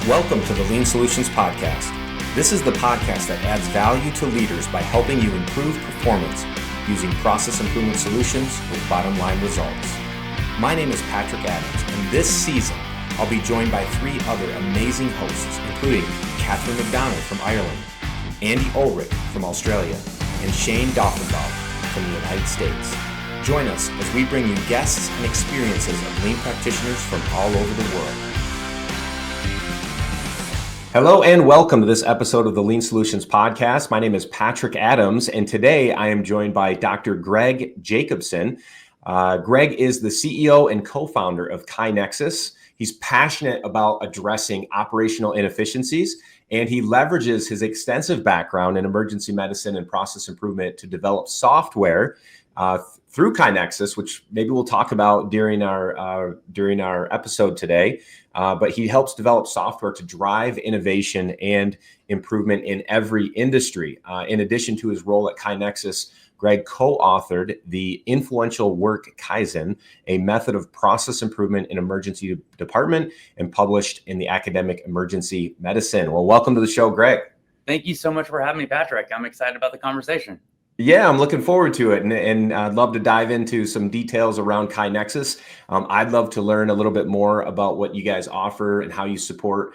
Welcome to the Lean Solutions Podcast. This is the podcast that adds value to leaders by helping you improve performance using process improvement solutions with bottom line results. My name is Patrick Adams, and this season I'll be joined by three other amazing hosts, including Catherine McDonald from Ireland, Andy Ulrich from Australia, and Shane Doffenbaugh from the United States. Join us as we bring you guests and experiences of lean practitioners from all over the world. Hello and welcome to this episode of the Lean Solutions Podcast. My name is Patrick Adams, and today I am joined by Dr. Greg Jacobson. Greg is the CEO and co-founder of KaiNexus. He's passionate about addressing operational inefficiencies, and he leverages his extensive background in emergency medicine and process improvement to develop software through KaiNexus, which maybe we'll talk about during our episode today. But he helps develop software to drive innovation and improvement in every industry. In addition to his role at KaiNexus, Greg co-authored the influential work Kaizen, a method of process improvement in emergency department, and published in the academic emergency medicine. Well, welcome to the show, Greg. Thank you so much for having me, Patrick. I'm excited about the conversation. Yeah, I'm looking forward to it, and I'd love to dive into some details around KaiNexus. I'd love to learn a little bit more about what you guys offer and how you support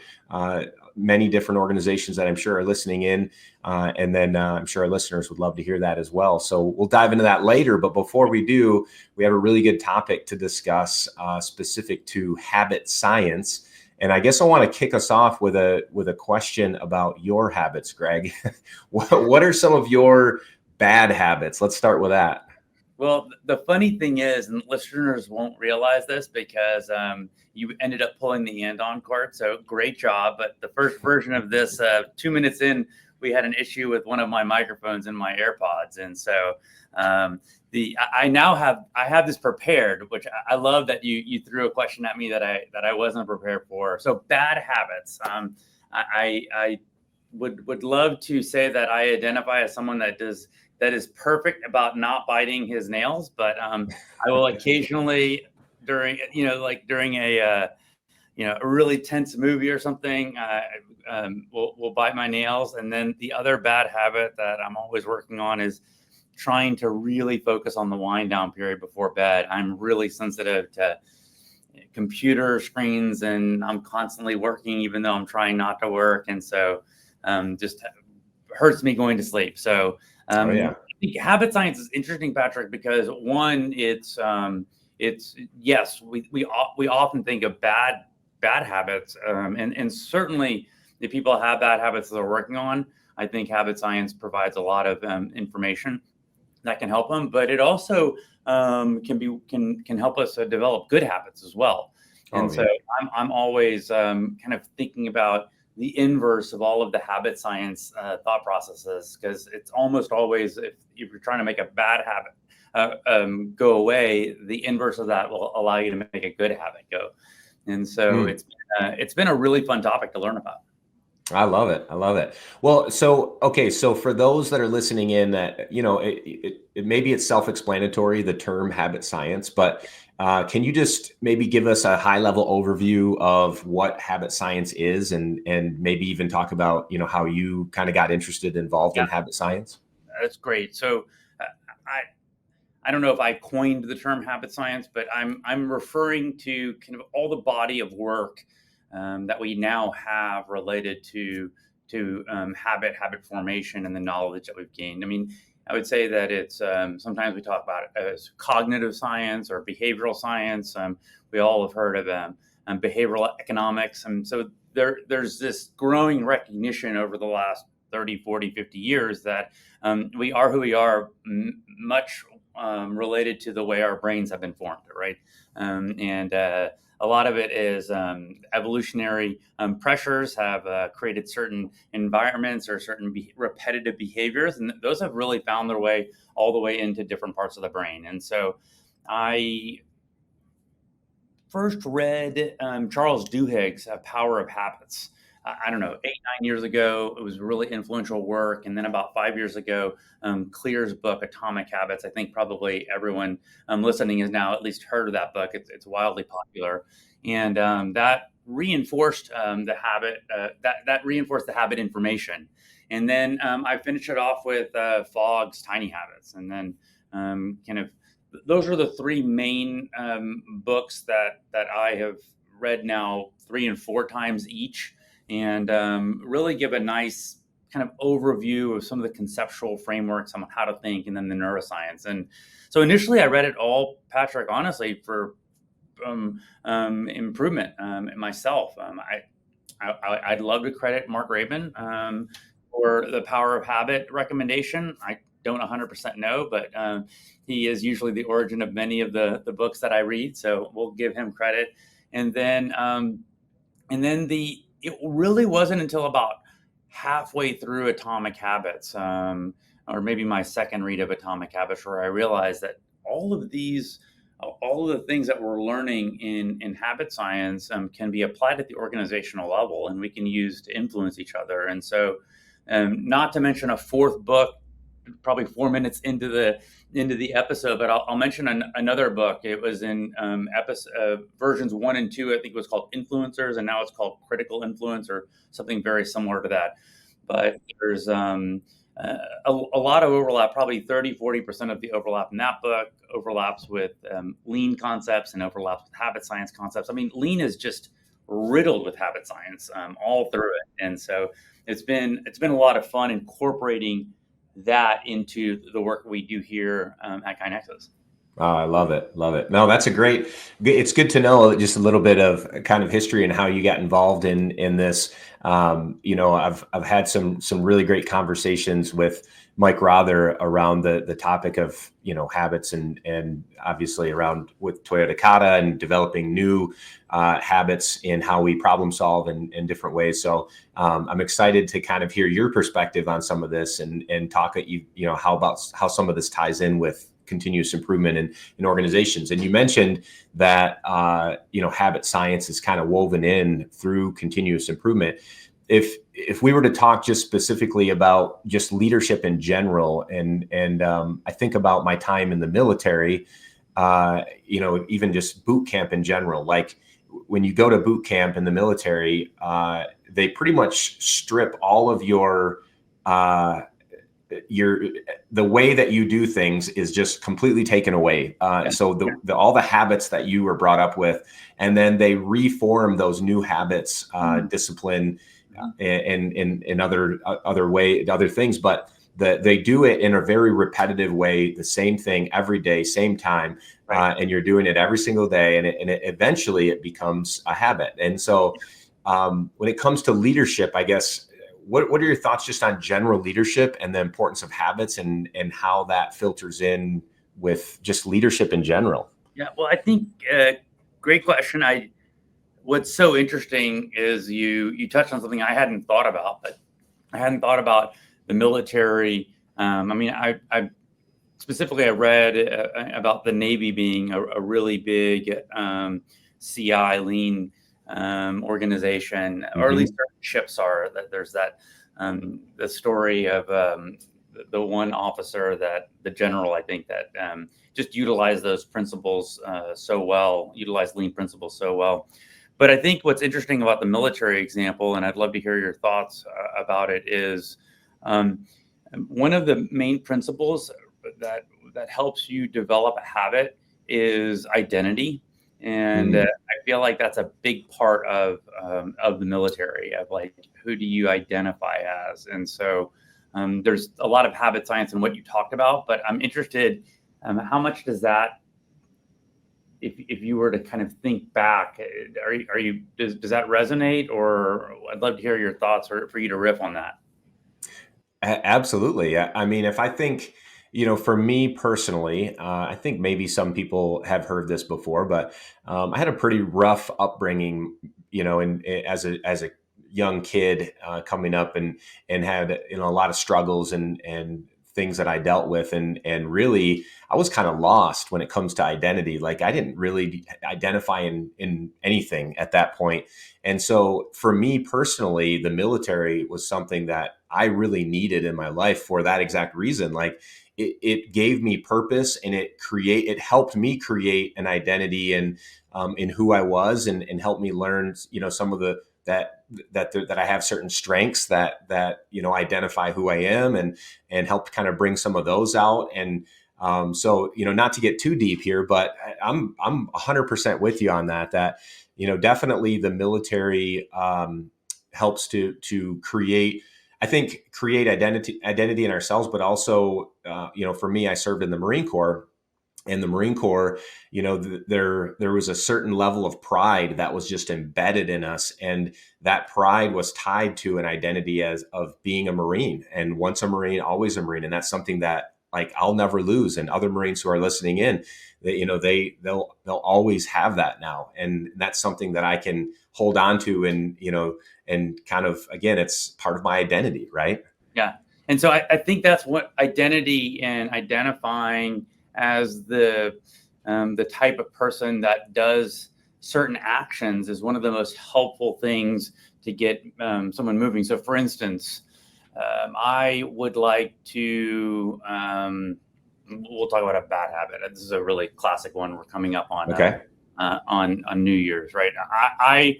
many different organizations that I'm sure are listening in, and then I'm sure our listeners would love to hear that as well. So we'll dive into that later, but before we do, we have a really good topic to discuss specific to habit science. And I guess I want to kick us off with a question about your habits, Greg. What are some of your bad habits? Let's start with that. Well, the funny thing is, and listeners won't realize this because you ended up pulling the and-on cord, so great job. But the first version of this, 2 minutes in, we had an issue with one of my microphones in my AirPods, and so I have this prepared, which I love that you threw a question at me that I wasn't prepared for. So bad habits. I would love to say that I identify as someone that is perfect about not biting his nails, but I will occasionally during a really tense movie or something, will bite my nails. And then the other bad habit that I'm always working on is trying to really focus on the wind down period before bed. I'm really sensitive to computer screens, and I'm constantly working even though I'm trying not to work. And so just hurts me going to sleep. So I think habit science is interesting, Patrick, because one, it's yes, we often think of bad habits, and certainly if people have bad habits that they're working on, I think habit science provides a lot of information that can help them, but it also can help us develop good habits as well. So I'm always kind of thinking about the inverse of all of the habit science thought processes, because it's almost always, if you're trying to make a bad habit go away, the inverse of that will allow you to make a good habit go. And so it's been a really fun topic to learn about. I love it. Well, so for those that are listening in, that it maybe it's self-explanatory, the term habit science, but can you just maybe give us a high-level overview of what habit science is, and maybe even talk about how you kind of got involved in habit science? That's great. So I don't know if I coined the term habit science, but I'm referring to kind of all the body of work that we now have related to habit formation and the knowledge that we've gained. I mean, I would say that it's sometimes we talk about it as cognitive science or behavioral science. We all have heard of behavioral economics. And so there's this growing recognition over the last 30, 40, 50 years that we are who we are, much related to the way our brains have been formed, right? A lot of it is evolutionary pressures have created certain environments or certain repetitive behaviors, and those have really found their way all the way into different parts of the brain. And so I first read Charles Duhigg's Power of Habits. I don't know, 8-9 years ago. It was really influential work. And then about 5 years ago, Clear's book, Atomic Habits. I think probably everyone listening has now at least heard of that book. It's wildly popular. And that reinforced the habit, that reinforced the habit information. And then I finished it off with Fogg's Tiny Habits. And then kind of those are the three main books that I have read now 3 and 4 times each, and really give a nice kind of overview of some of the conceptual frameworks on how to think, and then the neuroscience. And so initially I read it all, Patrick, honestly, for improvement myself. I'd love to credit Mark Rabin for the Power of Habit recommendation. I don't 100% know, but he is usually the origin of many of the books that I read, so we'll give him credit. And then it really wasn't until about halfway through Atomic Habits, or maybe my second read of Atomic Habits, where I realized that all of the things that we're learning in habit science can be applied at the organizational level, and we can use to influence each other. And so, not to mention a fourth book, probably 4 minutes into the episode, but I'll mention another book. It was in versions 1 and 2. I think it was called Influencers, and now it's called Critical Influence, or something very similar to that. But there's a lot of overlap. Probably 30-40% of the overlap in that book overlaps with lean concepts and overlaps with habit science concepts. I mean, lean is just riddled with habit science all through it, and so it's been a lot of fun incorporating that into the work we do here at KaiNexus. Oh, I love it. Love it. No, that's it's good to know just a little bit of kind of history and how you got involved in this. I've had some really great conversations with Mike Rother around the topic of, habits and obviously around with Toyota Kata and developing new habits in how we problem solve in different ways. So I'm excited to kind of hear your perspective on some of this and talk at how some of this ties in with continuous improvement in organizations. And you mentioned that, habit science is kind of woven in through continuous improvement. If we were to talk just specifically about just leadership in general, and I think about my time in the military, even just boot camp in general, like when you go to boot camp in the military, they pretty much strip all of the way that you do things is just completely taken away. So all the habits that you were brought up with, and then they reform those new habits, discipline, and other things, but they do it in a very repetitive way, the same thing every day, same time, right. And you're doing it every single day, and eventually it becomes a habit. And so when it comes to leadership, I guess, what are your thoughts just on general leadership and the importance of habits and how that filters in with just leadership in general? Yeah, well, I think great question. What's so interesting is you touched on something I hadn't thought about, but I hadn't thought about the military. I specifically read about the Navy being a really big CI lean organization, or at least certain ships are. That there's that the story of the one officer, that the general, I think, that just utilized those principles so well, utilized lean principles so well. But I think what's interesting about the military example, and I'd love to hear your thoughts about it, is one of the main principles that helps you develop a habit is identity. And I feel like that's a big part of the military, of like, who do you identify as? And so there's a lot of habit science in what you talked about, but I'm interested, how much does that, if you were to kind of think back, does that resonate? Or I'd love to hear your thoughts, or for you to riff on that. Absolutely. I mean, if I think, for me personally, I think maybe some people have heard this before, but I had a pretty rough upbringing, as a young kid coming up, and had a lot of struggles and things that I dealt with, and really I was kind of lost when it comes to identity. Like I didn't really identify in anything at that point. And so for me personally, the military was something that I really needed in my life for that exact reason. Like it gave me purpose, and it helped me create an identity in who I was, and helped me learn, some of that I have certain strengths that identify who I am, and help kind of bring some of those out. And so, not to get too deep here, but I'm 100% with you on that. Definitely the military helps to create, I think, create identity in ourselves, but also, for me, I served in the Marine Corps. In the Marine Corps, there was a certain level of pride that was just embedded in us, and that pride was tied to an identity of being a Marine. And once a Marine, always a Marine, and that's something that, like, I'll never lose. And other Marines who are listening in, they'll always have that now, and that's something that I can hold on to, and kind of, again, it's part of my identity, right? Yeah, and so I think that's what identity and identifying as the type of person that does certain actions is one of the most helpful things to get someone moving. So, for instance, I would like to. We'll talk about a bad habit. This is a really classic one. We're coming up on on New Year's, right? I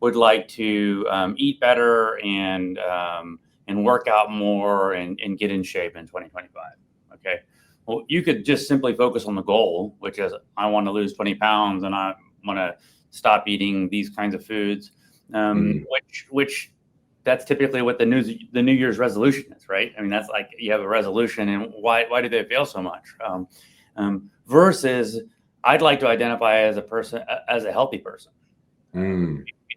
would like to eat better and work out more and get in shape in 2025. Okay. Well, you could just simply focus on the goal, which is I want to lose 20 pounds and I want to stop eating these kinds of foods, which that's typically what the New Year's resolution is, right? I mean, that's like you have a resolution, and why do they fail so much? Versus, I'd like to identify as a healthy person.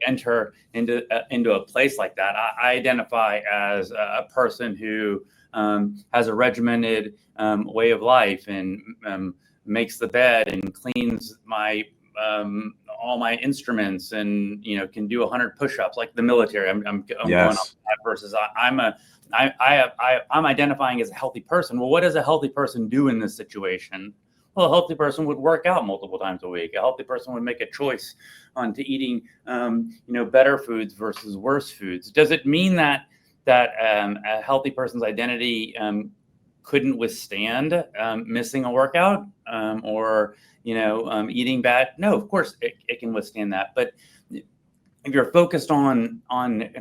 Enter into a place like that. I identify as a person who has a regimented way of life, and makes the bed and cleans my all my instruments, and can do 100 push-ups like the military. I'm going on that versus I'm identifying as a healthy person. Well, what does a healthy person do in this situation? Well, a healthy person would work out multiple times a week. A healthy person would make a choice onto eating, better foods versus worse foods. Does it mean that a healthy person's identity couldn't withstand missing a workout or eating bad? No, of course it can withstand that. But if you're focused on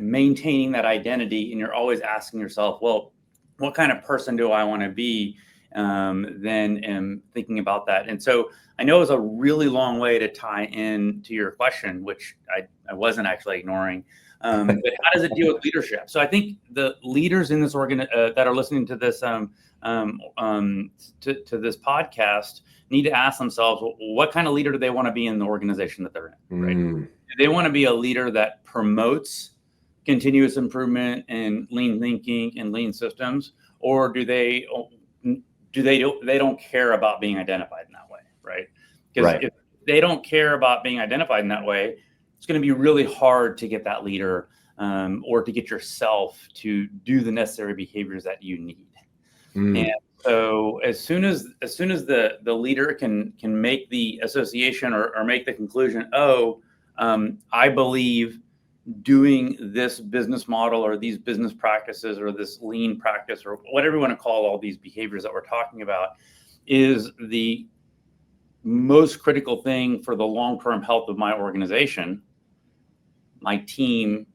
maintaining that identity, and you're always asking yourself, well, what kind of person do I want to be? Then thinking about that. And so I know it was a really long way to tie in to your question, which I wasn't actually ignoring. But how does it deal with leadership? So I think the leaders in this that are listening to this to this podcast need to ask themselves, what kind of leader do they want to be in the organization that they're in? Right? Do they want to be a leader that promotes continuous improvement and lean thinking and lean systems, or do they don't care about being identified in that way, right? Because if they don't care about being identified in that way, it's going to be really hard to get that leader or to get yourself to do the necessary behaviors that you need. And so as soon as the leader can make the association or make the conclusion, I believe doing this business model or these business practices or this lean practice or whatever you want to call all these behaviors that we're talking about is the most critical thing for the long-term health of my organization, my team,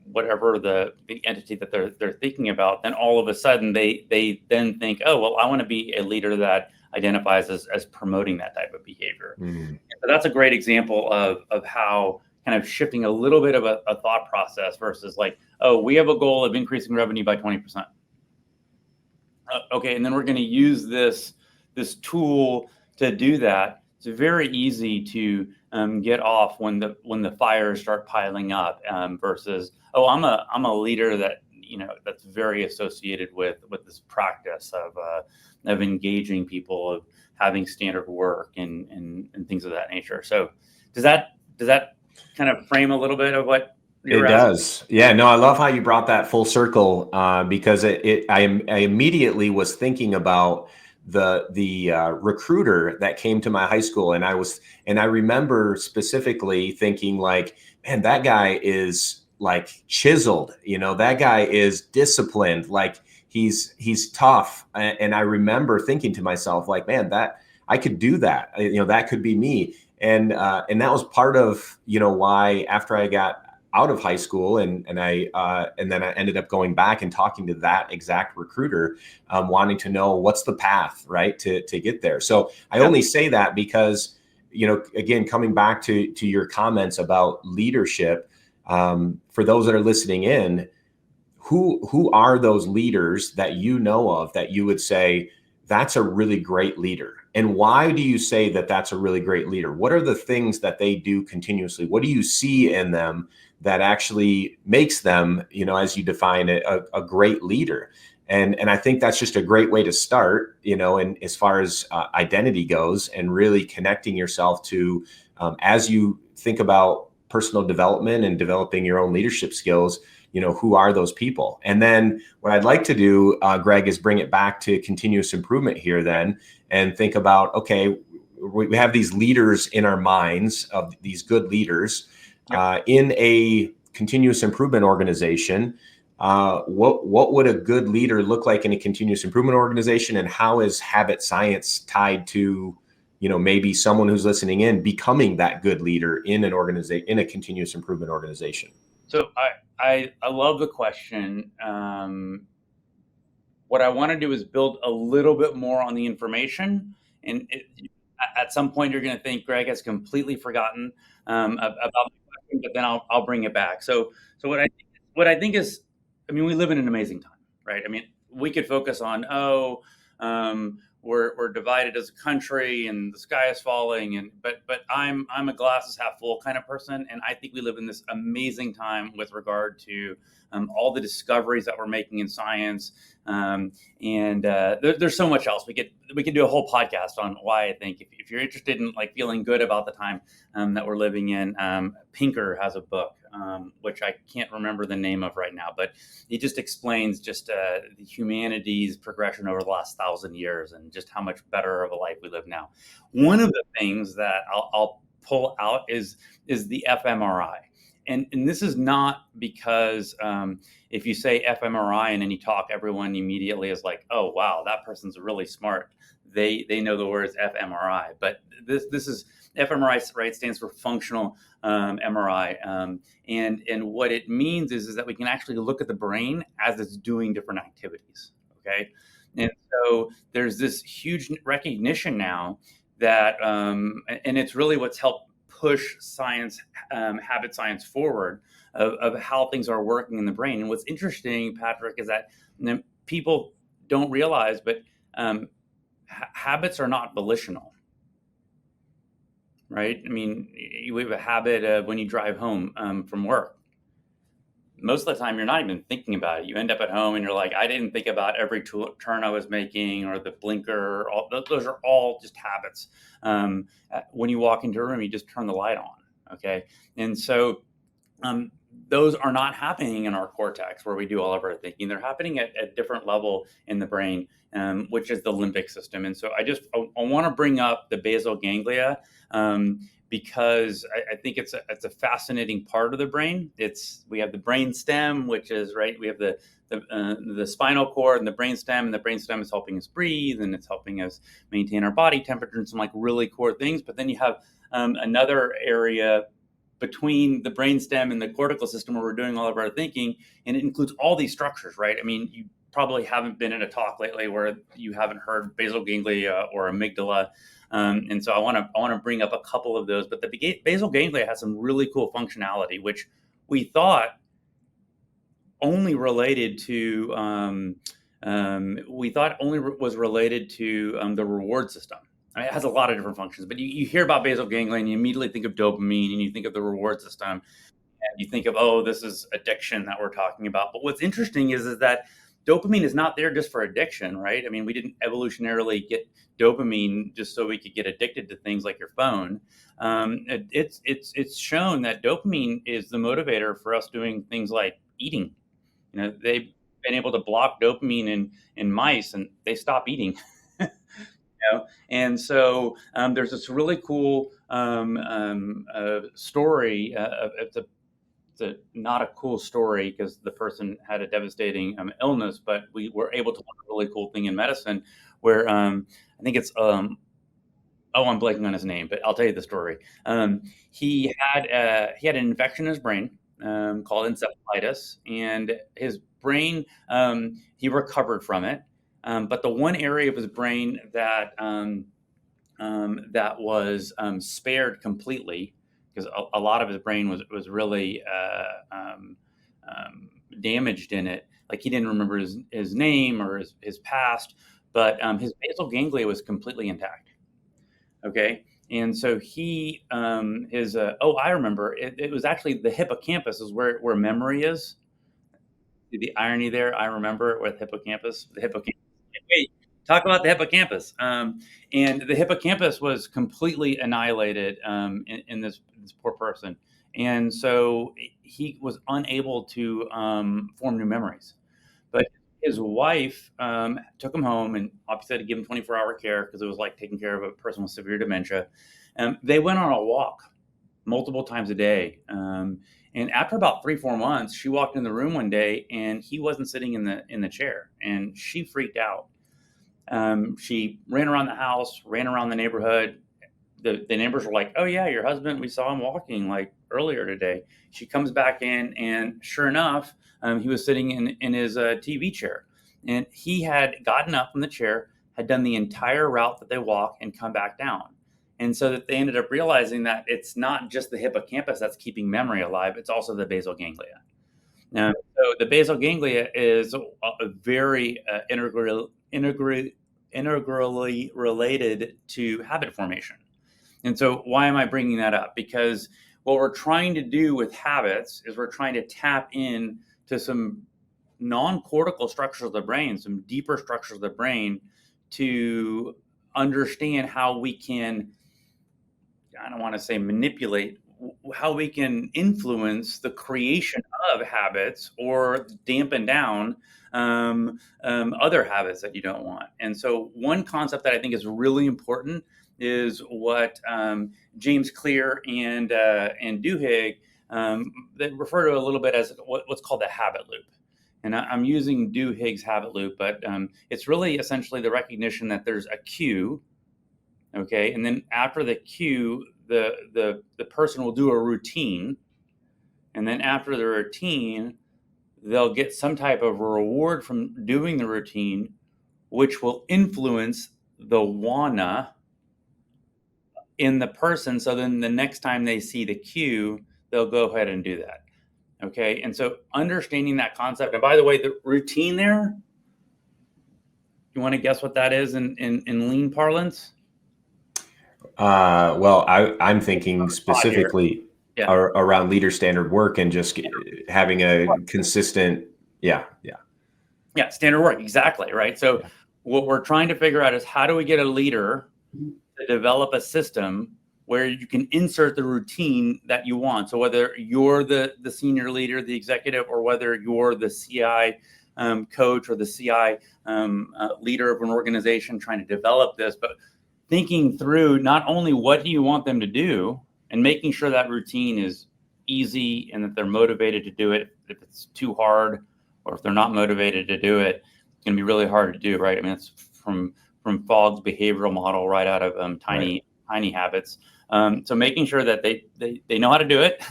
whatever the entity that they're thinking about, then all of a sudden they then think, oh, well, I want to be a leader that identifies as promoting that type of behavior. So that's a great example of how kind of shifting a little bit of a thought process versus like, oh, we have a goal of increasing revenue by 20%. Okay, and then we're going to use this tool to do that. It's very easy to get off when the fires start piling up versus, oh, I'm a leader that that's very associated with this practice of engaging people, of having standard work and things of that nature. So does that kind of frame a little bit of what It does. Yeah, no, I love how you brought that full circle because I immediately was thinking about the recruiter that came to my high school, and I remember specifically thinking like, man, that guy is like chiseled, that guy is disciplined, like he's tough, and I remember thinking to myself like, man, that I could do that, that could be me, and that was part of why after I got out of high school and then I ended up going back and talking to that exact recruiter, wanting to know what's the path, right, to get there. So I only say that because, again, coming back to your comments about leadership, for those that are listening in, who are those leaders that you know of that you would say that's a really great leader? And why do you say that that's a really great leader? What are the things that they do continuously? What do you see in them that actually makes them, as you define it, a great leader? And I think that's just a great way to start, and as far as identity goes, and really connecting yourself to, as you think about personal development and developing your own leadership skills, who are those people? And then what I'd like to do, Greg, is bring it back to continuous improvement here then, and think about, okay, we have these leaders in our minds, of these good leaders in a continuous improvement organization. What would a good leader look like in a continuous improvement organization, and how is habit science tied to, maybe someone who's listening in becoming that good leader in an organization, in a continuous improvement organization? So I love the question. What I want to do is build a little bit more on the information, and at some point you're going to think Greg has completely forgotten about the question, but then I'll bring it back. So what I think is, I mean, we live in an amazing time, right? I mean, we could focus on we're divided as a country and the sky is falling, but I'm a glasses half full kind of person, and I think we live in this amazing time with regard to all the discoveries that we're making in science, and there's so much else. We could do a whole podcast on why I think if you're interested in like feeling good about the time that we're living in, Pinker has a book, which I can't remember the name of right now, but he just explains just the humanity's progression over the last 1,000 years and just how much better of a life we live now. One of the things that I'll pull out is the fMRI. And this is not because if you say fMRI in any talk, everyone immediately is like, oh, wow, that person's really smart. They know the words fMRI. But this is fMRI, right, stands for functional MRI. And what it means is that we can actually look at the brain as it's doing different activities. Okay. And so there's this huge recognition now that, and it's really what's helped push science, habit science forward of how things are working in the brain. And what's interesting, Patrick, is that people don't realize, but habits are not volitional, right? I mean, you have a habit of when you drive home from work. Most of the time, you're not even thinking about it. You end up at home and you're like, I didn't think about every turn I was making or the blinker. Those are all just habits. When you walk into a room, you just turn the light on, okay? And so those are not happening in our cortex where we do all of our thinking. They're happening at a different level in the brain, which is the limbic system. And so I want to bring up the basal ganglia, because I think it's a fascinating part of the brain. We have the brain stem, which is right. We have the spinal cord and the brain stem, and the brain stem is helping us breathe, and it's helping us maintain our body temperature and some like really core things. But then you have another area between the brain stem and the cortical system where we're doing all of our thinking, and it includes all these structures, right? I mean, you probably haven't been in a talk lately where you haven't heard basal ganglia or amygdala. And so I want to bring up a couple of those, but the basal ganglia has some really cool functionality, which we thought only related to was related to the reward system. I mean, it has a lot of different functions, but you hear about basal ganglia and you immediately think of dopamine and you think of the reward system, and you think of, oh, this is addiction that we're talking about. But what's interesting is that dopamine is not there just for addiction, right? I mean, we didn't evolutionarily get dopamine just so we could get addicted to things like your phone. It's shown that dopamine is the motivator for us doing things like eating. They've been able to block dopamine in mice, and they stop eating. And so there's this really cool story. It's not a cool story because the person had a devastating illness, but we were able to learn a really cool thing in medicine where I think it's I'm blanking on his name, but I'll tell you the story. He had an infection in his brain called encephalitis, and his brain he recovered from it, but the one area of his brain that was spared completely, because a lot of his brain was really damaged in it. Like, he didn't remember his name or his past, but his basal ganglia was completely intact. Okay. And so I remember it was actually the hippocampus is where memory is. See the irony there? I remember with hippocampus, Wait, talk about the hippocampus. And the hippocampus was completely annihilated in this poor person. And so he was unable to form new memories. But his wife took him home and obviously had to give him 24-hour care because it was like taking care of a person with severe dementia. They went on a walk multiple times a day. And after about 3-4 months, she walked in the room one day and he wasn't sitting in the chair, and she freaked out. She ran around the house, ran around the neighborhood. The neighbors were like, "Oh yeah, your husband, we saw him walking like earlier today." She comes back in, and sure enough, he was sitting in his TV chair, and he had gotten up from the chair, had done the entire route that they walk and come back down. And so that they ended up realizing that it's not just the hippocampus that's keeping memory alive, it's also the basal ganglia. So the basal ganglia is a very integrally related to habit formation. And so why am I bringing that up? Because what we're trying to do with habits is we're trying to tap in to some non-cortical structures of the brain, some deeper structures of the brain, to understand how we can, I don't want to say manipulate, how we can influence the creation of habits or dampen down other habits that you don't want. And so one concept that I think is really important is what James Clear and Duhigg they refer to a little bit as what's called the habit loop. And I'm using Duhigg's habit loop, but it's really essentially the recognition that there's a cue, okay, and then after the cue, the person will do a routine, and then after the routine, they'll get some type of reward from doing the routine, which will influence the wanna in the person. So then the next time they see the cue, they'll go ahead and do that. Okay. And so understanding that concept, and by the way, the routine there, you want to guess what that is in lean parlance? Well, I'm thinking specifically around leader standard work and just having a consistent, standard work. Exactly. Right. So what we're trying to figure out is how do we get a leader to develop a system where you can insert the routine that you want. So whether you're the senior leader, the executive, or whether you're the CI coach or the CI leader of an organization trying to develop this, but thinking through not only what do you want them to do and making sure that routine is easy and that they're motivated to do it. If it's too hard or if they're not motivated to do it, it's going to be really hard to do, right? I mean, it's from Fogg's behavioral model right out of Tiny Habits. So making sure that they know how to do it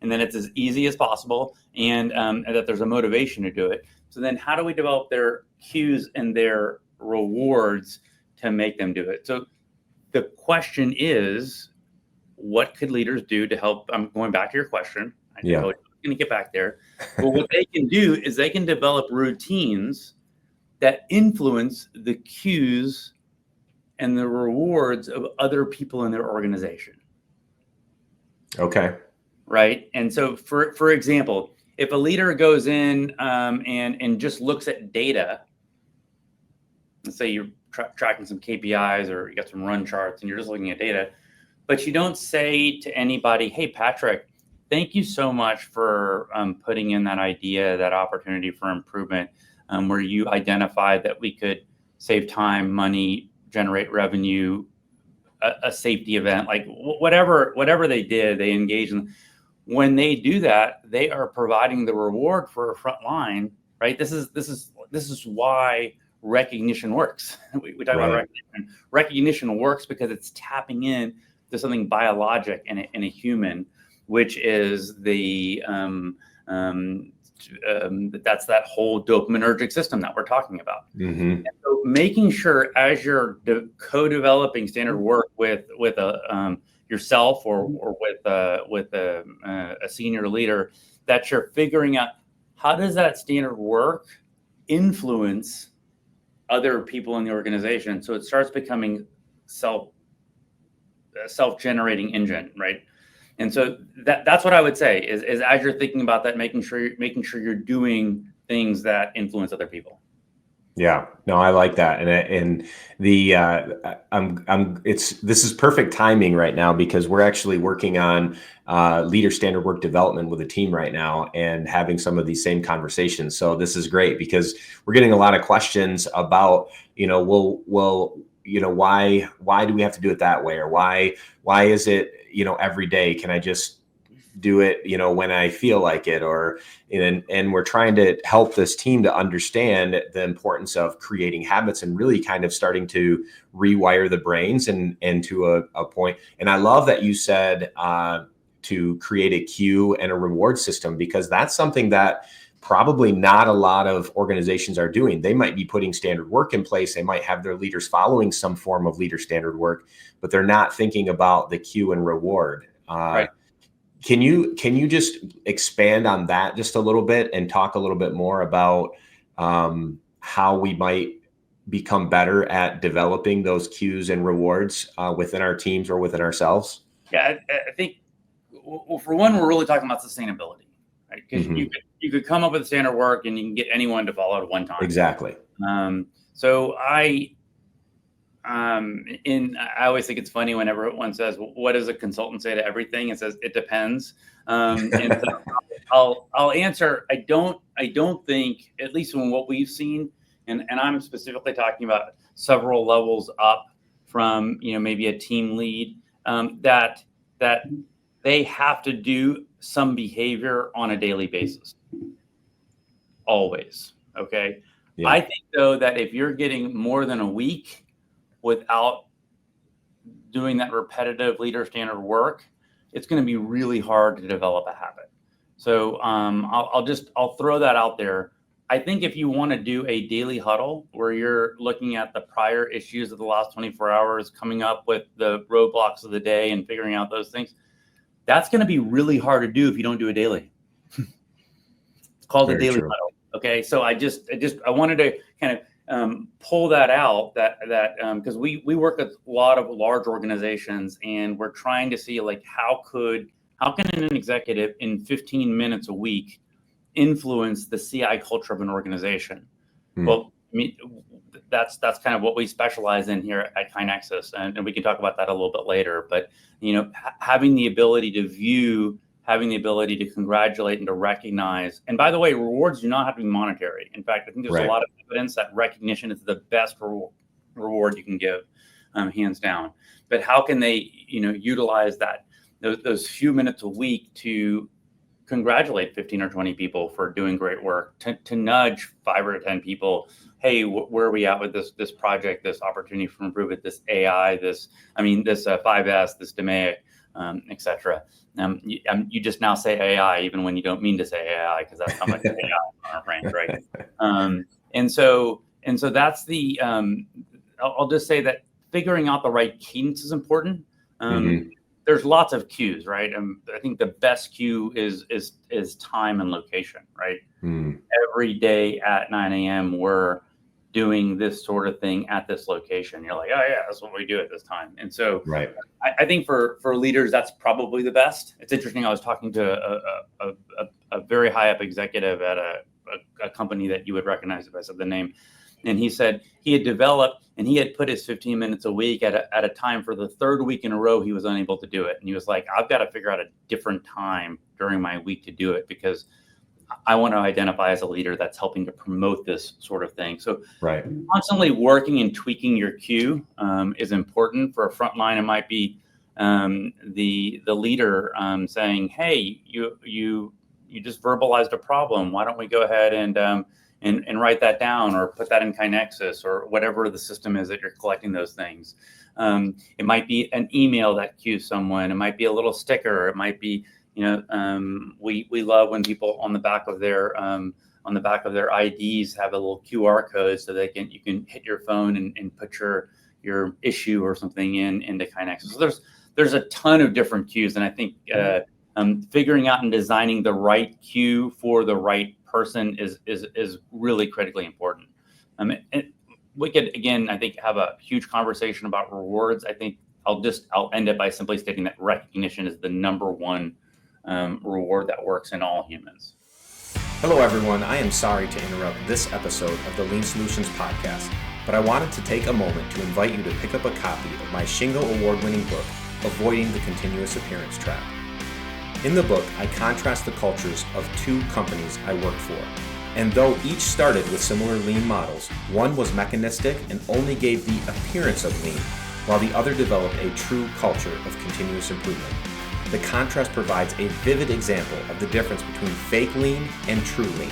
and then it's as easy as possible and that there's a motivation to do it. So then how do we develop their cues and their rewards to make them do it? So the question is, what could leaders do to help? I'm going back to your question. I'm going to get back there. But what they can do is they can develop routines that influence the cues and the rewards of other people in their organization. Okay. Right. And so for example, if a leader goes in and just looks at data, let's say you're tracking some KPIs or you got some run charts and you're just looking at data, but you don't say to anybody, hey, Patrick, thank you so much for putting in that idea, that opportunity for improvement, where you identified that we could save time, money, generate revenue, a safety event, like whatever they did, they engaged in. When they do that, they are providing the reward for a front line, right? This is why recognition works. We talk about recognition. Recognition works because it's tapping in to something biologic in a human, which is the that's that whole dopaminergic system that we're talking about. And so making sure as you're co-developing standard work with yourself or with a senior leader, that you're figuring out how does that standard work influence other people in the organization, so it starts becoming self-generating engine, right? And so that's what I would say is as you're thinking about that, making sure you're doing things that influence other people. Yeah, no, I like that, and this is perfect timing right now because we're actually working on leader standard work development with a team right now and having some of these same conversations. So this is great because we're getting a lot of questions about, why do we have to do it that way, or why is it, every day? Can I just do it, when I feel like it, and we're trying to help this team to understand the importance of creating habits and really kind of starting to rewire the brains and to a point. And I love that you said to create a cue and a reward system, because that's something that probably not a lot of organizations are doing. They might be putting standard work in place. They might have their leaders following some form of leader standard work, but they're not thinking about the cue and reward. Right. Can you just expand on that just a little bit and talk a little bit more about how we might become better at developing those cues and rewards within our teams or within ourselves? Yeah, I think, well, for one, we're really talking about sustainability, right? Because you could come up with a standard work and you can get anyone to follow it at one time. Exactly. So I always think it's funny whenever one says, well, what does a consultant say to everything? It says, it depends. And so I'll answer, I don't think, at least from what we've seen, and I'm specifically talking about several levels up from, maybe a team lead, that they have to do some behavior on a daily basis. Always. Okay. Yeah. I think though, that if you're getting more than a week without doing that repetitive leader standard work, it's going to be really hard to develop a habit. So I'll throw that out there. I think if you want to do a daily huddle where you're looking at the prior issues of the last 24 hours, coming up with the roadblocks of the day and figuring out those things, that's going to be really hard to do if you don't do it daily. It's called a daily huddle. Okay. So I wanted to kind of pull that out that because we work with a lot of large organizations, and we're trying to see, like, how can an executive in 15 minutes a week influence the CI culture of an organization? Well, I mean, that's kind of what we specialize in here at KaiNexus, and we can talk about that a little bit later. But having the ability to view, having the ability to congratulate and to recognize. And by the way, rewards do not have to be monetary. In fact, I think there's a lot of evidence that recognition is the best reward you can give, hands down. But how can they, utilize those few minutes a week to congratulate 15 or 20 people for doing great work, to nudge 5 or 10 people, hey, where are we at with this project, this opportunity for improvement, this AI, this 5S, this DMAIC, et cetera. You just now say AI, even when you don't mean to say AI, because that's how much AI on our brains, right? And so that's the, I'll just say that figuring out the right cadence is important. There's lots of cues, right? I think the best cue is time and location, right? Every day at 9 a.m. we're doing this sort of thing at this location. You're like, oh yeah, that's what we do at this time. And so I think for leaders, that's probably the best. It's interesting. I was talking to a very high up executive at a company that you would recognize if I said the name. And he said he had developed and he had put his 15 minutes a week at a time. For the third week in a row, he was unable to do it. And he was like, I've got to figure out a different time during my week to do it, because I want to identify as a leader that's helping to promote this sort of thing. So right. Constantly working and tweaking your cue is important. For a frontline. It might be the leader saying, hey, you just verbalized a problem. Why don't we go ahead and write that down, or put that in KaiNexus, or whatever the system is that you're collecting those things. It might be an email that cues someone. It might be a little sticker. It might be, we love when people on the back of their IDs have a little QR code, so you can hit your phone and put your issue or something into KaiNexus. So there's a ton of different cues, and I think figuring out and designing the right cue for the right person is really critically important. And we could, again, I think, have a huge conversation about rewards. I think I'll end it by simply stating that recognition is the number one reward that works in all humans. Hello, everyone. I am sorry to interrupt this episode of the Lean Solutions podcast, but I wanted to take a moment to invite you to pick up a copy of my Shingo award-winning book, Avoiding the Continuous Appearance Trap. In the book, I contrast the cultures of two companies I worked for. And though each started with similar lean models, one was mechanistic and only gave the appearance of lean, while the other developed a true culture of continuous improvement. The contrast provides a vivid example of the difference between fake lean and true lean.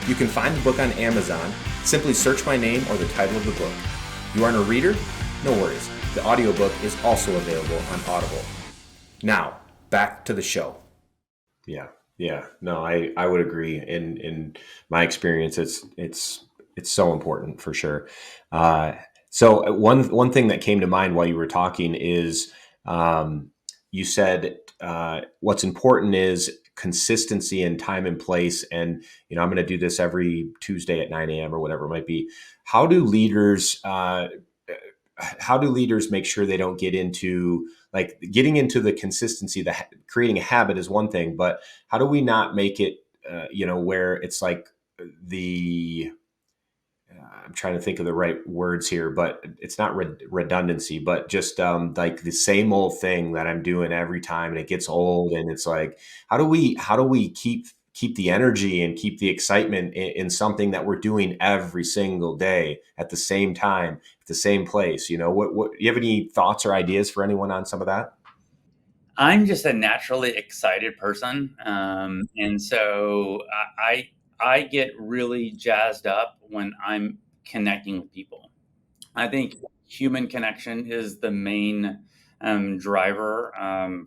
You can find the book on Amazon. Simply search my name or the title of the book. You aren't a reader? No worries. The audiobook is also available on Audible. Now, back to the show. Yeah. No, I would agree. In my experience, it's so important for sure. So one thing that came to mind while you were talking is you said what's important is consistency and time and place. And I'm going to do this every Tuesday at 9 a.m. or whatever it might be. How do leaders make sure they don't get into, like, getting into the consistency, creating a habit is one thing, but how do we not make it, where it's like I'm trying to think of the right words here, but it's not redundancy, but just like the same old thing that I'm doing every time, and it gets old. And it's like, how do we keep the energy and keep the excitement in something that we're doing every single day at the same time, at the same place? What you have any thoughts or ideas for anyone on some of that? I'm just a naturally excited person. And so I get really jazzed up when I'm connecting with people. I think human connection is the main driver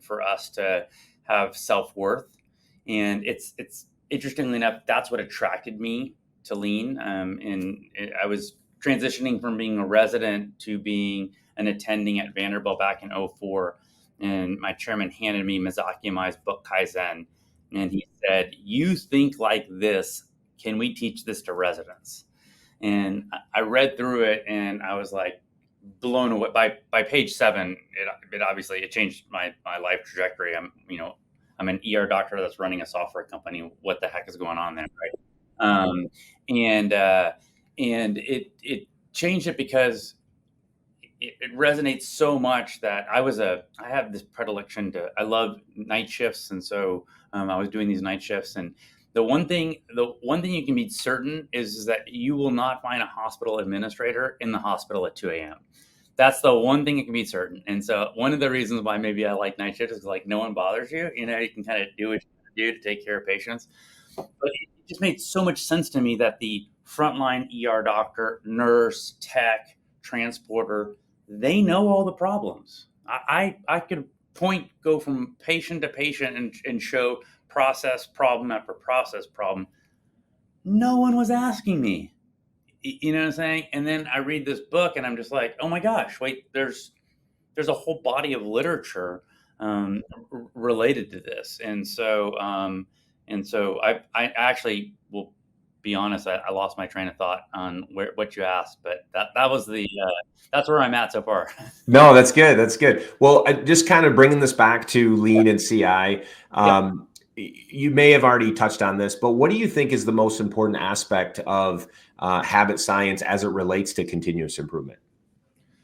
for us to have self-worth. And it's interestingly enough, that's what attracted me to Lean. And I was transitioning from being a resident to being an attending at Vanderbilt back in 2004. And my chairman handed me Mizaki Imai's book, Kaizen. And he said, "You think like this. Can we teach this to residents?" And I read through it, and I was like blown away. By page 7, it changed my life trajectory. I'm an ER doctor that's running a software company. What the heck is going on there, right? And it changed it because it resonates so much that I have this predilection I love night shifts. And so I was doing these night shifts, and the one thing you can be certain is that you will not find a hospital administrator in the hospital at 2 a.m. That's the one thing that can be certain. And so one of the reasons why maybe I like night shifts is like no one bothers you. You can kind of do what you do to take care of patients. But it just made so much sense to me that the frontline ER doctor, nurse, tech, transporter, they know all the problems. I could go from patient to patient and show process problem after process problem. No one was asking me. You know what I'm saying? And then I read this book, and I'm just like, oh my gosh, wait, there's a whole body of literature related to this. And so I actually will be honest, I lost my train of thought on what you asked, but that was that's where I'm at so far. No, that's good. That's good. Well, just kind of bringing this back to Lean and CI. you may have already touched on this, but what do you think is the most important aspect of habit science as it relates to continuous improvement?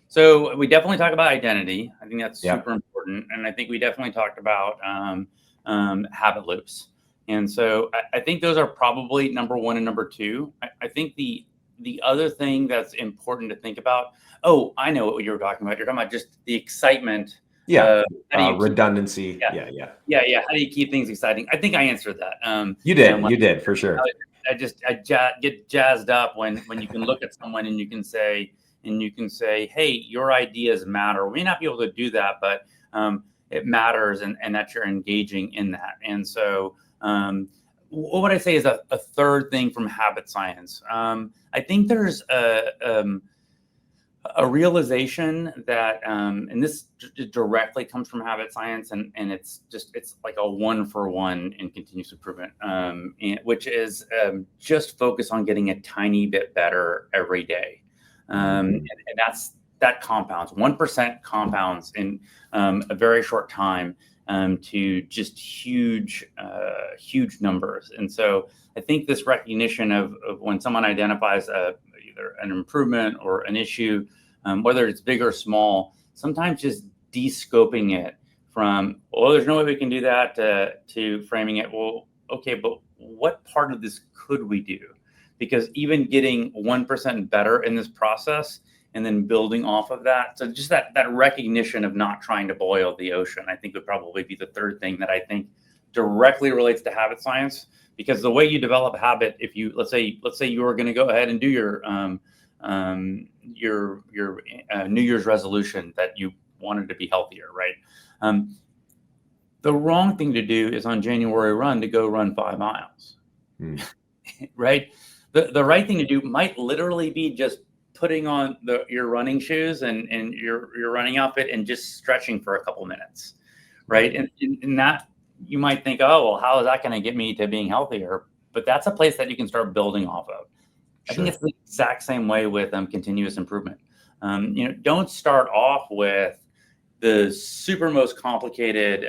So we definitely talk about identity. I think that's Yep. super important. And I think we definitely talked about habit loops. And so I think those are probably number one and number two. I think the other thing that's important to think about, oh, I know what you were talking about. You're talking about just the excitement. Yeah. How do you keep, Redundancy. yeah, Yeah. yeah. How do you keep things exciting? I think I answered that. You Like, did for sure. get jazzed up when you can look at someone and you can say, hey, your ideas matter. We may not be able to do that, but it matters, and that you're engaging in that. And so what would I say is a third thing from habit science? I think there's a realization that, and this directly comes from habit science, and it's like a 1-for-1 in continuous improvement, which is just focus on getting a tiny bit better every day. And that compounds. 1% compounds in a very short time to just huge numbers. And so I think this recognition of when someone identifies either an improvement or an issue, whether it's big or small, sometimes just de-scoping it from, oh, there's no way we can do that, to framing it, well, okay, but what part of this could we do? Because even getting 1% better in this process and then building off of that, so just that recognition of not trying to boil the ocean, I think would probably be the third thing that I think directly relates to habit science. Because the way you develop a habit, if you let's say you were going to go ahead and do your New Year's resolution that you wanted to be healthier, right? The wrong thing to do is on January to go run 5 miles, right? The right thing to do might literally be just putting on your running shoes and your running outfit and just stretching for a couple minutes, right? And that, you might think, oh, well, how is that going to get me to being healthier? But that's a place that you can start building off of. I think it's the exact same way with continuous improvement. Don't start off with the super most complicated,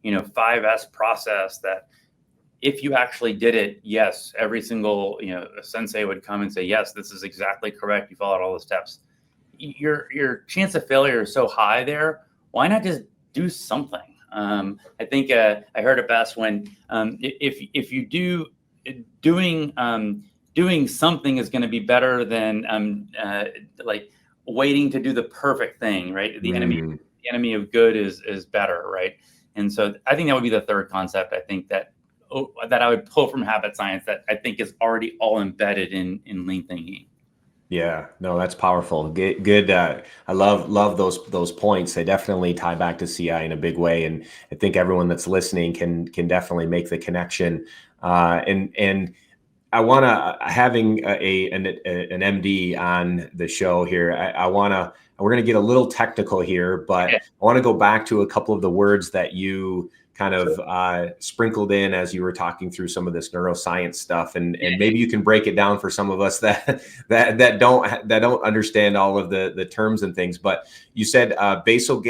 5S process that if you actually did it, yes, every single, sensei would come and say, yes, this is exactly correct. You followed all the steps. Your chance of failure is so high there. Why not just do something? I think I heard it best when if you doing something is going to be better than like waiting to do the perfect thing, right? The enemy of good is better, right? And so I think that would be the third concept. I think that I would pull from habit science that I think is already all embedded in lean thinking. Yeah, no, that's powerful. Good. I love those points. They definitely tie back to CI in a big way, and I think everyone that's listening can definitely make the connection. And I want to, having an MD on the show here. We're going to get a little technical here, but I want to go back to a couple of the words that you kind of sprinkled in as you were talking through some of this neuroscience stuff, and maybe you can break it down for some of us that don't understand all of the terms and things. But you said basal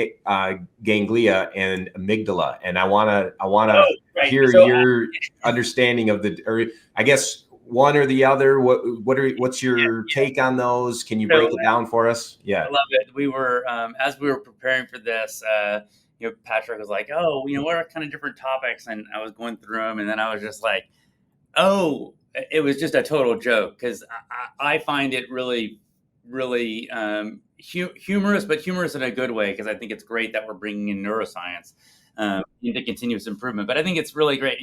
ganglia and amygdala, and I want to hear your understanding of or I guess one or the other. What's your take on those? Can you break it down for us? Yeah, I love it. We were as we were preparing for this. Patrick was like, oh, what are kind of different topics? And I was going through them, and then I was just like, oh, it was just a total joke, because I find it really, really humorous, but humorous in a good way, because I think it's great that we're bringing in neuroscience into continuous improvement. But I think it's really great.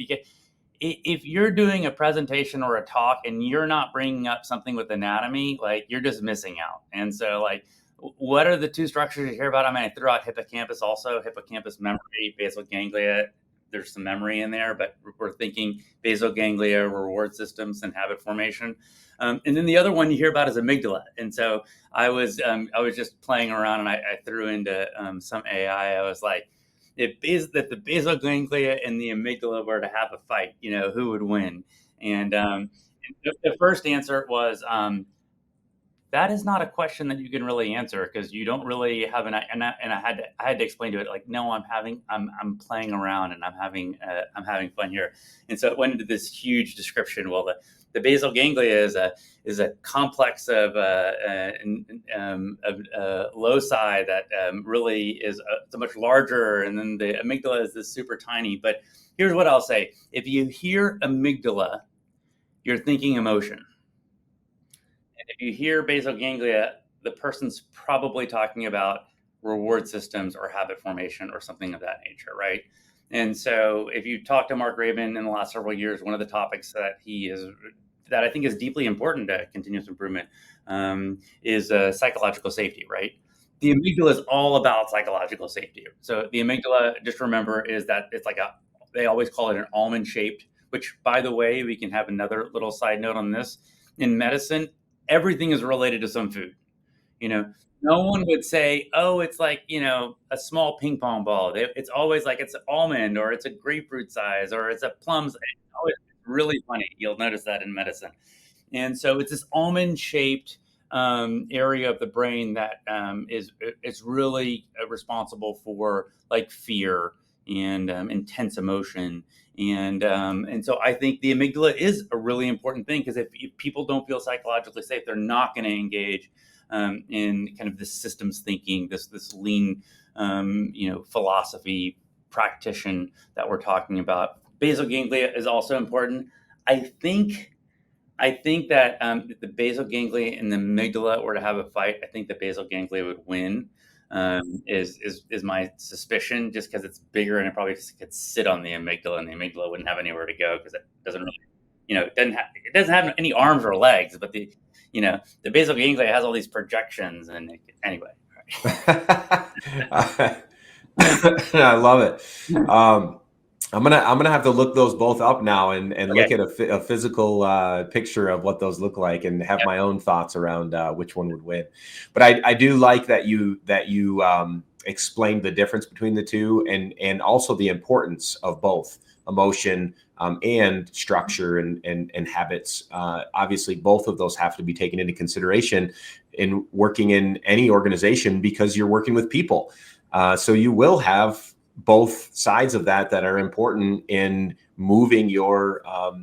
If you're doing a presentation or a talk and you're not bringing up something with anatomy, like, you're just missing out. And so, like, what are the two structures you hear about? I mean, I threw out hippocampus also, hippocampus memory, basal ganglia. There's some memory in there, but we're thinking basal ganglia, reward systems, and habit formation. And then the other one you hear about is amygdala. And so I was just playing around, and I threw into some AI. I was like, if the basal ganglia and the amygdala were to have a fight, who would win? And the first answer was that is not a question that you can really answer, because you don't really have I had to explain to it, like, no, I'm playing around, and I'm having fun here. And so it went into this huge description. Well, the basal ganglia is a complex of loci that really is so much larger, and then the amygdala is this super tiny. But here's what I'll say: if you hear amygdala, you're thinking emotion. And if you hear basal ganglia, the person's probably talking about reward systems or habit formation or something of that nature, right? And so if you talk to Mark Rabin in the last several years, one of the topics that I think is deeply important to continuous improvement is psychological safety, right? The amygdala is all about psychological safety. So the amygdala, just remember, is that it's like they always call it an almond shaped, which, by the way, we can have another little side note on this. In medicine, everything is related to some food. No one would say, oh, it's like, a small ping pong ball. It's always like it's an almond, or it's a grapefruit size, or it's a plum size. It's always really funny. You'll notice that in medicine. And so it's this almond shaped area of the brain that is really responsible for like fear and intense emotion. And so I think the amygdala is a really important thing, because if people don't feel psychologically safe, they're not going to engage in kind of this systems thinking, this lean, philosophy practitioner that we're talking about. Basal ganglia is also important. I think that if the basal ganglia and the amygdala were to have a fight, I think the basal ganglia would win. Is my suspicion, just because it's bigger and it probably could sit on the amygdala, and the amygdala wouldn't have anywhere to go, because it doesn't really, it doesn't have any arms or legs, but the basal ganglia has all these projections, and anyway. I love it. I'm gonna have to look those both up now and look at a physical picture of what those look like, and have my own thoughts around which one would win. But I do like that you explained the difference between the two, and also the importance of both emotion and structure and habits. Obviously, both of those have to be taken into consideration in working in any organization, because you're working with people. So you will have both sides of that are important in moving your,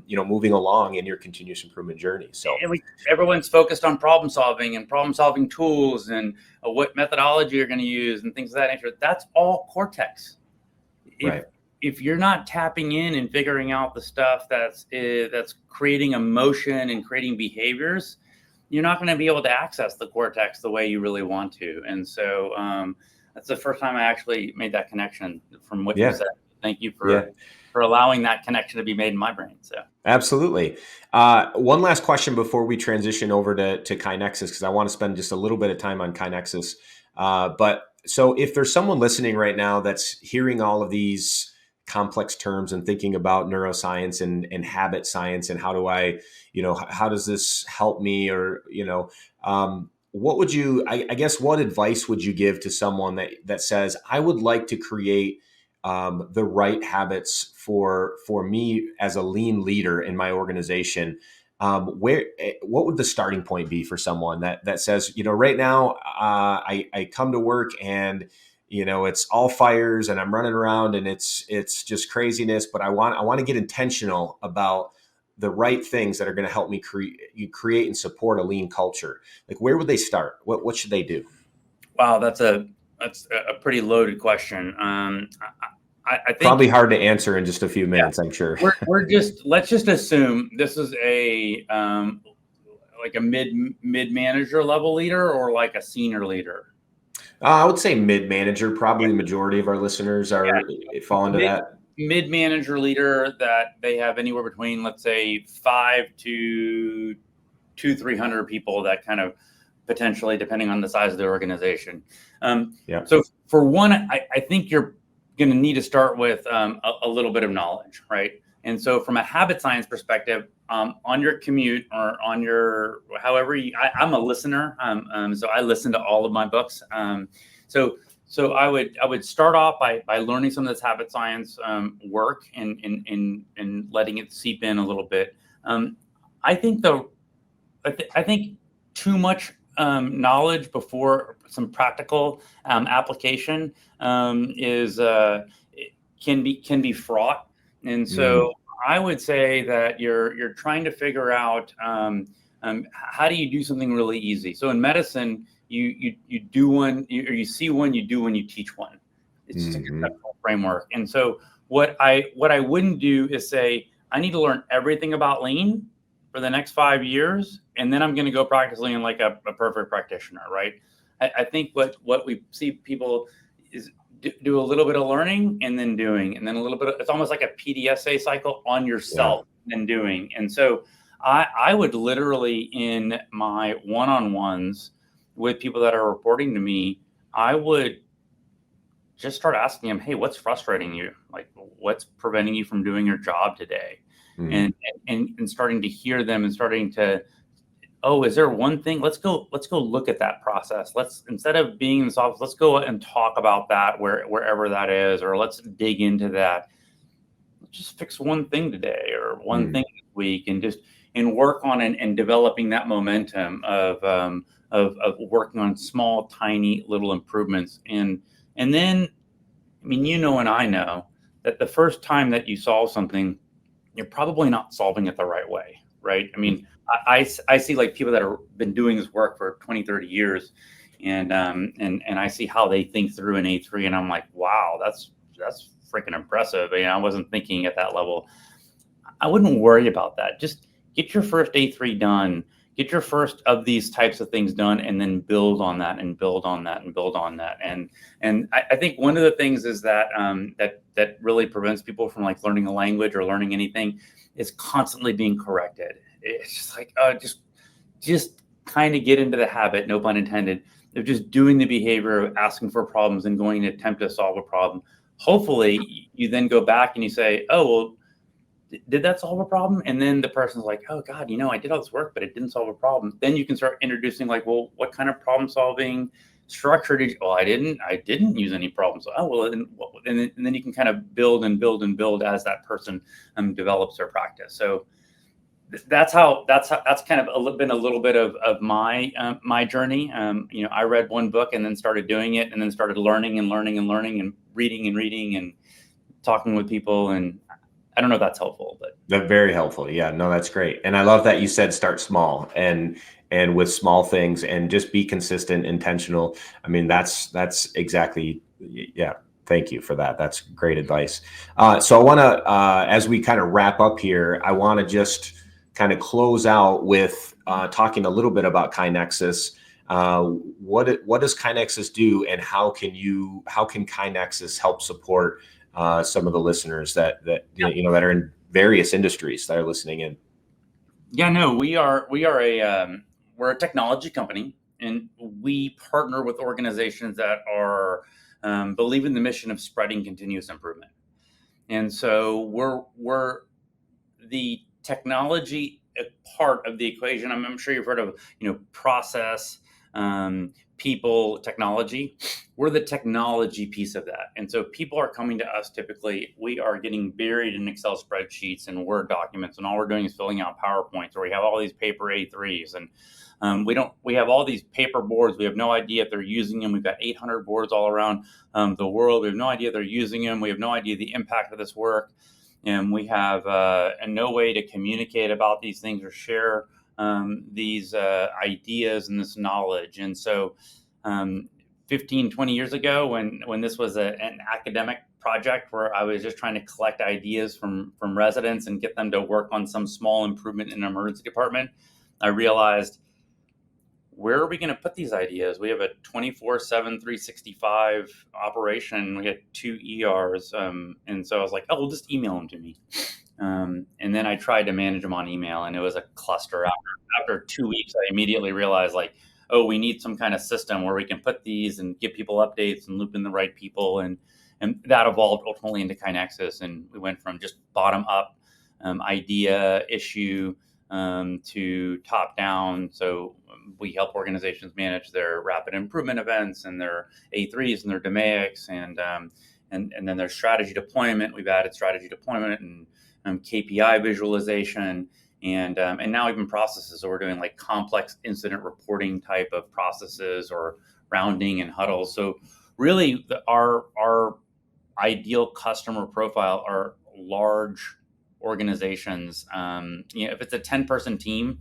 moving along in your continuous improvement journey. So everyone's focused on problem solving tools, and what methodology you're going to use, and things of that nature. That's all cortex. If you're not tapping in and figuring out the stuff that's creating emotion and creating behaviors, you're not going to be able to access the cortex the way you really want to. And so that's the first time I actually made that connection from what you said. Thank you for allowing that connection to be made in my brain. So absolutely. One last question before we transition over to KaiNexus, because I want to spend just a little bit of time on KaiNexus. But so if there's someone listening right now that's hearing all of these complex terms and thinking about neuroscience and habit science, and how do I, how does this help me, or, what would you, I guess, what advice would you give to someone that says, I would like to create the right habits for me as a lean leader in my organization? What would the starting point be for someone that says, right now I come to work and it's all fires and I'm running around and it's just craziness, but I want to get intentional about the right things that are going to help me create and support a lean culture. Like, where would they start? What should they do? Wow, that's a pretty loaded question. I think probably hard to answer in just a few minutes. I'm sure. Let's just assume this is a like a mid manager level leader, or like a senior leader. I would say mid manager. Probably the majority of our listeners fall into that. Mid manager leader, that they have anywhere between, let's say, 5 to 300 people, that kind of potentially, depending on the size of the organization. So for one, I think you're going to need to start with a little bit of knowledge, right? And so from a habit science perspective, on your commute or on your, however I'm a listener. So I listen to all of my books. So I would start off by learning some of this habit science work and letting it seep in a little bit. I think too much knowledge before some practical application is can be fraught. And so I would say that you're trying to figure out how do you do something really easy. So in medicine, you do one, or you see one, you do one, you teach one. It's just a conceptual framework. And so what I wouldn't do is say, I need to learn everything about lean for the next 5 years, and then I'm going to go practice lean like a perfect practitioner, right? I think what we see people is do a little bit of learning and then doing, and then a little bit of, it's almost like a PDSA cycle on yourself and doing. And so I would literally, in my one-on-ones with people that are reporting to me, I would just start asking them, hey, what's frustrating you? Like, what's preventing you from doing your job today? And starting to hear them and starting to, oh, is there one thing? Let's go look at that process. Let's, instead of being in this office, let's go and talk about that wherever that is, or let's dig into that. Let's just fix one thing today or one thing this week, and work on and developing that momentum of working on small, tiny little improvements. And then, I mean, and I know that the first time that you solve something, you're probably not solving it the right way, right? I mean, I see like people that have been doing this work for 20, 30 years, and I see how they think through an A3, and I'm like, wow, that's freaking impressive. I wasn't thinking at that level. I wouldn't worry about that. Just get your first A3 done, get your first of these types of things done, and then build on that and build on that and build on that. And I think one of the things is that that really prevents people from like learning a language or learning anything is constantly being corrected. It's just like, just kind of get into the habit, no pun intended, of just doing the behavior of asking for problems and going to attempt to solve a problem. Hopefully you then go back and you say, oh, well, did that solve a problem? And then the person's like, oh God, I did all this work, but it didn't solve a problem. Then you can start introducing like, well, what kind of problem solving structure did you? Well, I didn't use any problems. Oh, well, and then you can kind of build and build and build as that person develops their practice. So that's kind of been a little bit of my journey. I read one book and then started doing it, and then started learning and reading and talking with people. And I don't know if that's helpful, but that's very helpful. Yeah, no, that's great. And I love that you said start small and with small things and just be consistent, intentional. I mean, that's exactly, yeah. Thank you for that. That's great advice. So I want to, as we kind of wrap up here, I want to just kind of close out with talking a little bit about KaiNexus. What does KaiNexus do, and how can KaiNexus help support some of the listeners that are in various industries that are listening in? Yeah, no, we're a technology company, and we partner with organizations that are believe in the mission of spreading continuous improvement. And so we're the technology part of the equation. I'm sure you've heard of process, people, technology. We're the technology piece of that. And so people are coming to us. Typically, we are getting buried in Excel spreadsheets and Word documents, and all we're doing is filling out PowerPoints, or we have all these paper A3s, and we have all these paper boards. We have no idea if they're using them. We've got 800 boards all around the world. We have no idea they're using them. We have no idea the impact of this work. And we have no way to communicate about these things or share these ideas and this knowledge. And so 15, 20 years ago, when this was an academic project where I was just trying to collect ideas from residents and get them to work on some small improvement in an emergency department, I realized, where are we going to put these ideas? We have a 24/7, 365 operation. We had 2 ERs. And so I was like, oh, well, just email them to me. And then I tried to manage them on email, and it was a cluster. After 2 weeks, I immediately realized, like, oh, we need some kind of system where we can put these and give people updates and loop in the right people. And that evolved ultimately into KaiNexus. And we went from just bottom up idea issue to top down. So we help organizations manage their rapid improvement events and their A3s and their DMAICs and then their strategy deployment. We've added strategy deployment and KPI visualization. and now even processes. So we're doing like complex incident reporting type of processes or rounding and huddles. So really, our ideal customer profile are large organizations. If it's a 10-person team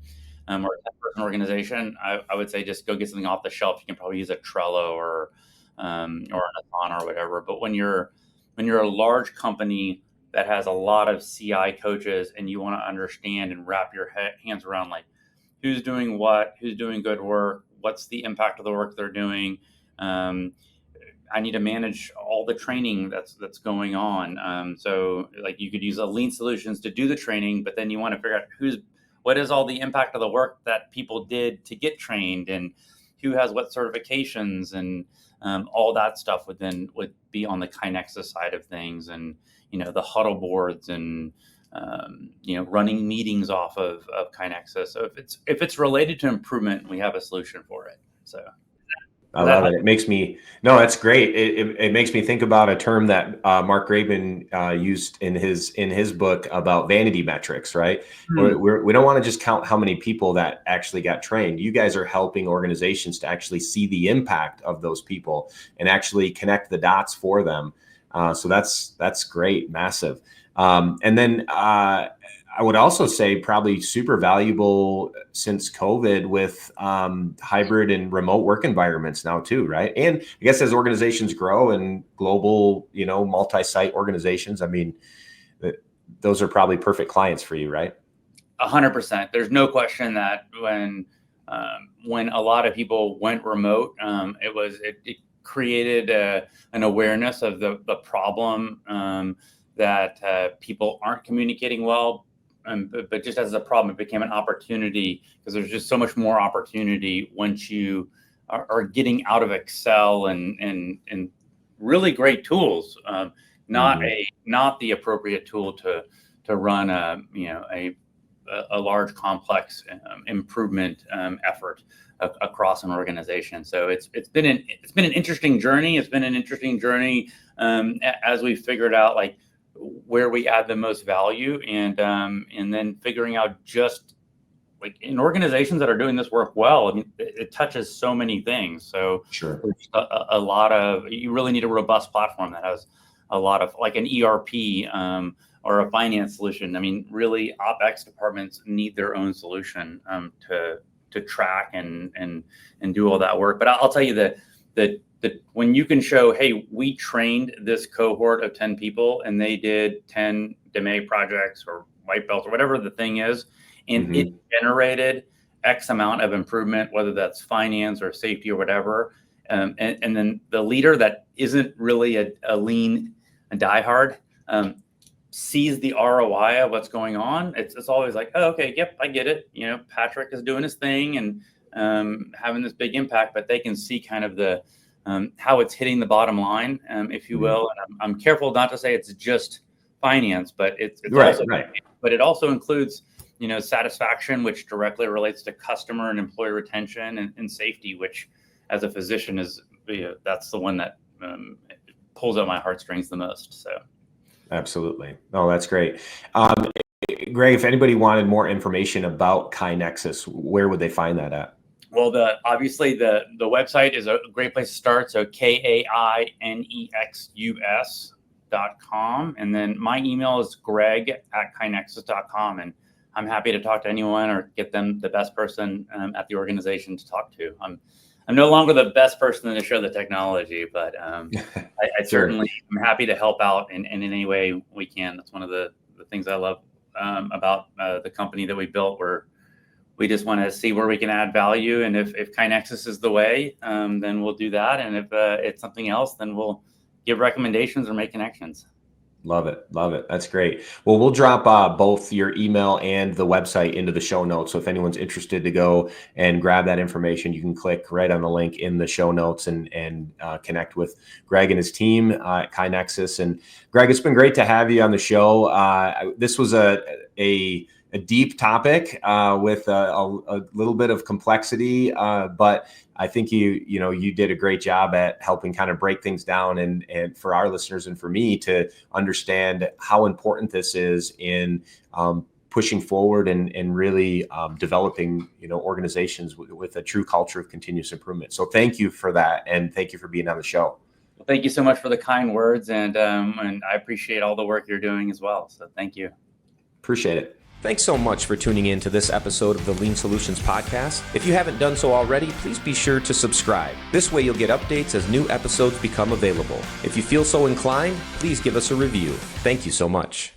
or a 10-person organization, I would say just go get something off the shelf. You can probably use a Trello or an Asana or whatever. But when you're a large company that has a lot of CI coaches, and you want to understand and wrap your hands around like who's doing what, who's doing good work, what's the impact of the work they're doing. I need to manage all the training that's going on. So like you could use a lean solutions to do the training, but then you want to figure out what is all the impact of the work that people did to get trained, and who has what certifications, and all that stuff would be on the KaiNexus side of things, and the huddle boards, and running meetings off of KaiNexus. So if it's related to improvement, we have a solution for it. So I love it. It makes me, no, that's great. It makes me think about a term that Mark Graban used in his book about vanity metrics, right? We don't want to just count how many people that actually got trained. You guys are helping organizations to actually see the impact of those people and actually connect the dots for them. So that's great, massive. And then I would also say probably super valuable since COVID with hybrid and remote work environments now too, right? And I guess as organizations grow and global, multi-site organizations, I mean, those are probably perfect clients for you, right? 100%. There's no question that when a lot of people went remote, it created an awareness of the problem that people aren't communicating well. But just as a problem, it became an opportunity, because there's just so much more opportunity once you are getting out of Excel and really great tools, not the appropriate tool to run a large complex improvement effort across an organization. So it's been an interesting journey. It's been an interesting journey as we figured out like where we add the most value, and then figuring out just like in organizations that are doing this work well. I mean, it touches so many things. So sure, a lot of, you really need a robust platform that has a lot of like an ERP or a finance solution. I mean, really, OpEx departments need their own solution to track and do all that work. But I'll tell you that when you can show, hey, we trained this cohort of 10 people and they did 10 DMA projects or white belts or whatever the thing is, and it generated X amount of improvement, whether that's finance or safety or whatever. And then the leader that isn't really a lean diehard sees the ROI of what's going on. It's always like, oh, okay, yep, I get it. Patrick is doing his thing and having this big impact, but they can see kind of the how it's hitting the bottom line, if you will. And I'm careful not to say it's just finance, but it's right, also, right. But it also includes, satisfaction, which directly relates to customer and employee retention, and safety, which as a physician is, that's the one that pulls out my heartstrings the most. So. Absolutely. Oh, that's great. Greg, if anybody wanted more information about KaiNexus, where would they find that at? Well, obviously the website is a great place to start. So KaiNexus.com. And then my email is greg@KaiNexus.com. And I'm happy to talk to anyone or get them the best person at the organization to talk to. I'm no longer the best person to show the technology, but I certainly am happy to help out in any way we can. That's one of the things I love about the company that we built, where we just want to see where we can add value. And if KaiNexus is the way, then we'll do that. And if it's something else, then we'll give recommendations or make connections. Love it. Love it. That's great. Well, we'll drop both your email and the website into the show notes. So if anyone's interested to go and grab that information, you can click right on the link in the show notes and connect with Greg and his team at KaiNexus. And Greg, it's been great to have you on the show. This was a deep topic with a little bit of complexity, but I think you did a great job at helping kind of break things down and for our listeners and for me to understand how important this is in pushing forward and really developing, organizations with a true culture of continuous improvement. So thank you for that, and thank you for being on the show. Well, thank you so much for the kind words, and I appreciate all the work you're doing as well. So thank you. Appreciate it. Thanks so much for tuning in to this episode of the Lean Solutions Podcast. If you haven't done so already, please be sure to subscribe. This way you'll get updates as new episodes become available. If you feel so inclined, please give us a review. Thank you so much.